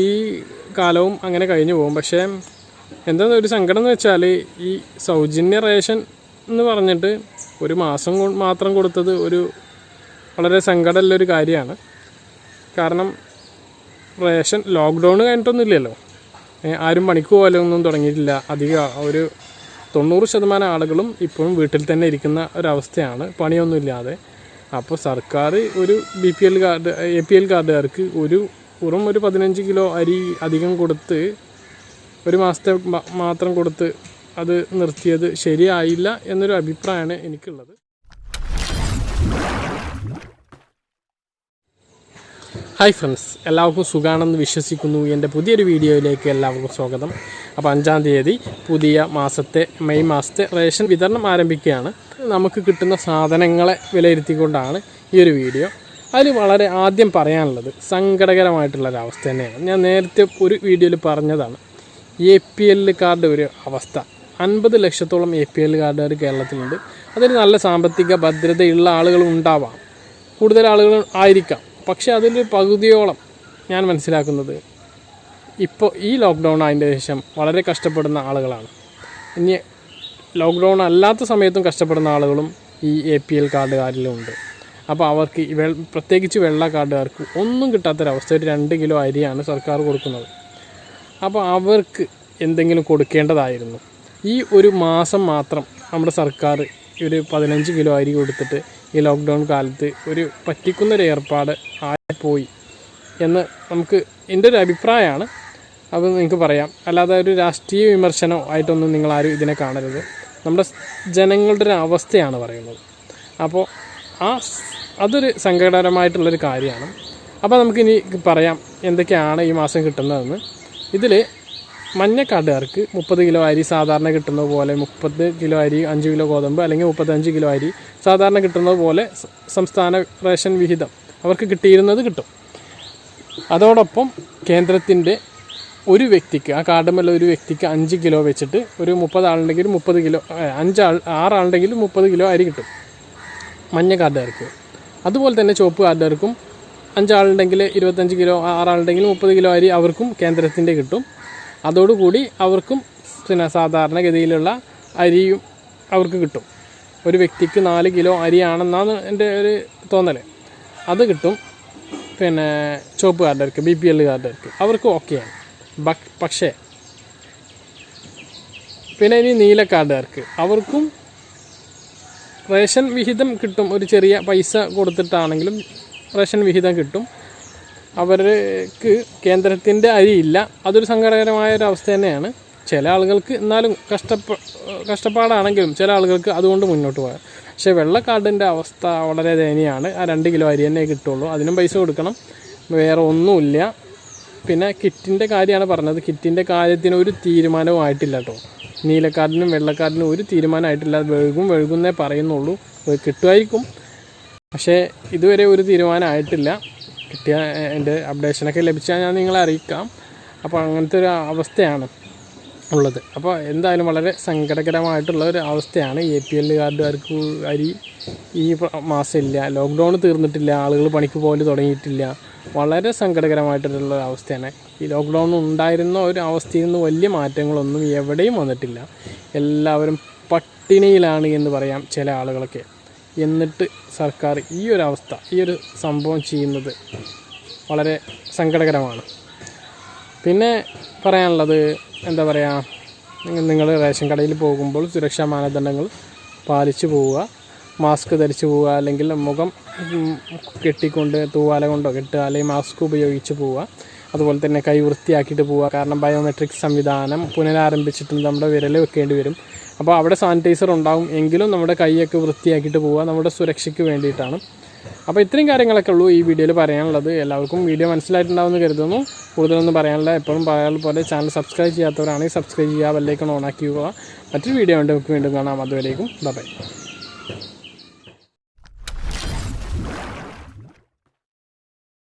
ഈ കാലവും അങ്ങനെ കഴിഞ്ഞു പോകും. പക്ഷേ എന്താണെന്ന് ഒരു സങ്കടം എന്ന് വെച്ചാൽ ഈ സൗജന്യ റേഷൻ എന്ന് പറഞ്ഞിട്ട് ഒരു മാസം മാത്രം കൊടുത്തത് ഒരു വളരെ സങ്കടമുള്ളൊരു കാര്യമാണ്. കാരണം റേഷൻ ലോക്ക്ഡൗൺ കഴിഞ്ഞിട്ടൊന്നുമില്ലല്ലോ, ആരും പണിക്ക് പോകാനൊന്നും തുടങ്ങിയിട്ടില്ല. ഒരു 90% ആളുകളും ഇപ്പോഴും വീട്ടിൽ തന്നെ ഇരിക്കുന്ന ഒരവസ്ഥയാണ്, പണിയൊന്നുമില്ലാതെ. അപ്പോൾ സർക്കാർ ഒരു APL കാർഡുകാർക്ക് വെറും ഒരു 15 കിലോ അരി അധികം കൊടുത്ത് ഒരു മാസത്തെ മാത്രം കൊടുത്ത് അത് നിർത്തിയത് ശരിയായില്ല എന്നൊരു അഭിപ്രായമാണ് എനിക്കുള്ളത്. ഹായ് ഫ്രണ്ട്സ്, എല്ലാവർക്കും സുഖമാണെന്ന് വിശ്വസിക്കുന്നു. എൻ്റെ പുതിയൊരു വീഡിയോയിലേക്ക് എല്ലാവർക്കും സ്വാഗതം. അപ്പോൾ 5-ാം തീയതി പുതിയ മെയ് മാസത്തെ റേഷൻ വിതരണം ആരംഭിക്കുകയാണ്. നമുക്ക് കിട്ടുന്ന സാധനങ്ങളെ വിലയിരുത്തിക്കൊണ്ടാണ് ഈ ഒരു വീഡിയോ. അതിൽ വളരെ ആദ്യം പറയാനുള്ളത് സങ്കടകരമായിട്ടുള്ളൊരവസ്ഥ തന്നെയാണ്. ഞാൻ നേരത്തെ ഒരു വീഡിയോയിൽ പറഞ്ഞതാണ്. APL കാർഡ് ഒരു അവസ്ഥ. 50 ലക്ഷത്തോളം APL കാർഡുകാർ കേരളത്തിലുണ്ട്. അതൊരു നല്ല സാമ്പത്തിക ഭദ്രതയുള്ള ആളുകളും ഉണ്ടാവാം, കൂടുതൽ ആളുകൾ ആയിരിക്കാം. പക്ഷേ അതിൽ പകുതിയോളം ഞാൻ മനസ്സിലാക്കുന്നത് ഇപ്പോൾ ഈ ലോക്ക്ഡൗൺ ആയതിൻ്റെ ശേഷം വളരെ കഷ്ടപ്പെടുന്ന ആളുകളാണ്. ഇനി ലോക്ക്ഡൗൺ അല്ലാത്ത സമയത്തും കഷ്ടപ്പെടുന്ന ആളുകളും ഈ APL കാർഡുകാരിലുമുണ്ട്. അപ്പോൾ അവർക്ക് പ്രത്യേകിച്ച് വെള്ള കാർഡുകാർക്ക് ഒന്നും കിട്ടാത്തൊരവസ്ഥ. ഒരു 2 കിലോ അരിയാണ് സർക്കാർ കൊടുക്കുന്നത്. അപ്പോൾ അവർക്ക് എന്തെങ്കിലും കൊടുക്കേണ്ടതായിരുന്നു. ഈ ഒരു മാസം മാത്രം നമ്മുടെ സർക്കാർ ഒരു 15 കിലോ അരി കൊടുത്തിട്ട് ഈ ലോക്ക്ഡൗൺ കാലത്ത് ഒരു പറ്റിക്കുന്നൊരു ഏർപ്പാട് ആയിപ്പോയി എന്ന് എൻ്റെ ഒരു അഭിപ്രായമാണ്. അത് നിങ്ങൾക്ക് പറയാം. അല്ലാതെ ഒരു രാഷ്ട്രീയ വിമർശനമോ ആയിട്ടൊന്നും നിങ്ങളാരും ഇതിനെ കാണരുത്. നമ്മുടെ ജനങ്ങളുടെ ഒരു അവസ്ഥയാണ് പറയുന്നത്. അപ്പോൾ അതൊരു സങ്കടകരമായിട്ടുള്ളൊരു കാര്യമാണ്. അപ്പോൾ നമുക്കിനി പറയാം എന്തൊക്കെയാണ് ഈ മാസം കിട്ടുന്നതെന്ന്. ഇതിൽ മഞ്ഞ കാർഡുകാർക്ക് 30 കിലോ അരി സാധാരണ കിട്ടുന്നത് പോലെ, 30 കിലോ അരി 5 കിലോ ഗോതമ്പ് അല്ലെങ്കിൽ 35 കിലോ അരി സാധാരണ കിട്ടുന്നത് പോലെ സംസ്ഥാന റേഷൻ വിഹിതം അവർക്ക് കിട്ടിയിരുന്നത് കിട്ടും. അതോടൊപ്പം കേന്ദ്രത്തിൻ്റെ ഒരു വ്യക്തിക്ക്, ആ കാർഡുമല്ല ഒരു വ്യക്തിക്ക് 5 കിലോ വെച്ചിട്ട് ഒരു 30 ആളുണ്ടെങ്കിൽ 30 കിലോ, 6 ആളുണ്ടെങ്കിൽ 30 കിലോ അരി കിട്ടും മഞ്ഞ കാർഡുകാർക്ക്. അതുപോലെ തന്നെ ചുവപ്പ് കാർഡുകാർക്കും 5 ആളുണ്ടെങ്കിൽ 25 കിലോ, 6 ആളുണ്ടെങ്കിൽ 30 കിലോ അരി അവർക്കും കേന്ദ്രത്തിൻ്റെ കിട്ടും. അതോടുകൂടി അവർക്കും പിന്നെ സാധാരണഗതിയിലുള്ള അരിയും അവർക്ക് കിട്ടും. ഒരു വ്യക്തിക്ക് 4 കിലോ അരിയാണെന്നാണ് എൻ്റെ ഒരു തോന്നൽ. അത് കിട്ടും. പിന്നെ ചുവപ്പ് കാർഡുകാർക്ക്, BPL കാർഡുകാർക്ക് അവർക്ക് ഓക്കെയാണ്. പക്ഷേ പിന്നെ ഇനി നീല കാർഡുകാർക്ക് അവർക്കും റേഷൻ വിഹിതം കിട്ടും. ഒരു ചെറിയ പൈസ കൊടുത്തിട്ടാണെങ്കിലും റേഷൻ വിഹിതം കിട്ടും. അവർക്ക് കേന്ദ്രത്തിൻ്റെ അരിയില്ല. അതൊരു സങ്കടകരമായ ഒരു അവസ്ഥ തന്നെയാണ്. ചില ആളുകൾക്ക് എന്നാലും കഷ്ടപ്പാടാണെങ്കിലും ചില ആളുകൾക്ക് അതുകൊണ്ട് മുന്നോട്ട് പോകാം. പക്ഷേ വെള്ള കാർഡിൻ്റെ അവസ്ഥ വളരെ ദയനീയമാണ്. ആ 2 കിലോ അരി തന്നെ കിട്ടുള്ളൂ. അതിനും പൈസ കൊടുക്കണം, വേറെ ഒന്നുമില്ല. പിന്നെ കിറ്റിൻ്റെ കാര്യമാണ് പറഞ്ഞത്. കിറ്റിൻ്റെ കാര്യത്തിന് ഒരു തീരുമാനവും ആയിട്ടില്ല കേട്ടോ. നീലക്കാർഡിനും വെള്ളക്കാർഡിനും ഒരു തീരുമാനമായിട്ടില്ല. വഴുകുന്നേ പറയുന്നുള്ളൂ. കിട്ടുമായിരിക്കും, പക്ഷേ ഇതുവരെ ഒരു തീരുമാനമായിട്ടില്ല. കിട്ടിയ എൻ്റെ അപ്ഡേഷനൊക്കെ ലഭിച്ചാൽ ഞാൻ നിങ്ങളെ അറിയിക്കാം. അപ്പോൾ അങ്ങനത്തെ ഒരു അവസ്ഥയാണ് ഉള്ളത്. അപ്പോൾ എന്തായാലും വളരെ സങ്കടകരമായിട്ടുള്ള ഒരു അവസ്ഥയാണ്. APL കാർഡുകാർക്ക് അരി ഈ മാസം ഇല്ല. ലോക്ക്ഡൗൺ തീർന്നിട്ടില്ല, ആളുകൾ പണിക്ക് പോകൽ തുടങ്ങിയിട്ടില്ല. വളരെ സങ്കടകരമായിട്ടുള്ള അവസ്ഥയാണ്. ഈ ലോക്ക്ഡൗൺ ഉണ്ടായിരുന്ന ഒരു അവസ്ഥയിൽ നിന്ന് വലിയ മാറ്റങ്ങളൊന്നും എവിടെയും വന്നിട്ടില്ല. എല്ലാവരും പട്ടിണിയിലാണ് എന്ന് പറയാം ചില ആളുകളൊക്കെ. എന്നിട്ട് സർക്കാർ ഈ ഒരു അവസ്ഥ, ഈ ഒരു സംഭവം ചെയ്യുന്നത് വളരെ സങ്കടകരമാണ്. പിന്നെ പറയാനുള്ളത് എന്താ പറയുക, നിങ്ങൾ റേഷൻ കടയിൽ പോകുമ്പോൾ സുരക്ഷാ മാനദണ്ഡങ്ങൾ പാലിച്ചു പോവുക. മാസ്ക് ധരിച്ചു പോവുക, അല്ലെങ്കിൽ മുഖം കെട്ടിക്കൊണ്ട് തൂവാല കൊണ്ടോ കെട്ടുക, അല്ലെങ്കിൽ മാസ്ക് ഉപയോഗിച്ച് പോവുക. അതുപോലെ തന്നെ കൈ വൃത്തിയാക്കിയിട്ട് പോവുക. കാരണം ബയോമെട്രിക് സംവിധാനം പുനരാരംഭിച്ചിട്ടുണ്ട്. നമ്മുടെ വിരൽ വെക്കേണ്ടി വരും. അപ്പോൾ അവിടെ സാനിറ്റൈസർ ഉണ്ടാവും, എങ്കിലും നമ്മുടെ കൈയൊക്കെ വൃത്തിയാക്കിയിട്ട് പോവുക, നമ്മുടെ സുരക്ഷയ്ക്ക് വേണ്ടിയിട്ടാണ്. അപ്പോൾ ഇത്രയും കാര്യങ്ങളൊക്കെ ഉള്ളൂ ഈ വീഡിയോയിൽ പറയാനുള്ളത്. എല്ലാവർക്കും വീഡിയോ മനസ്സിലായിട്ടുണ്ടാവുമെന്ന് കരുതുന്നു. കൂടുതലൊന്നും പറയാനില്ല. എപ്പോഴും പറയാൻ പോലെ ചാനൽ സബ്സ്ക്രൈബ് ചെയ്യാത്തവരാണെങ്കിൽ സബ്സ്ക്രൈബ് ചെയ്യുക, ബെല്ലൈക്കൺ ഓണാക്കി പോവുക. മറ്റൊരു വീഡിയോ ഉണ്ട്, നമുക്ക് വീണ്ടും കാണാം. അതുവരേക്കും ബൈ.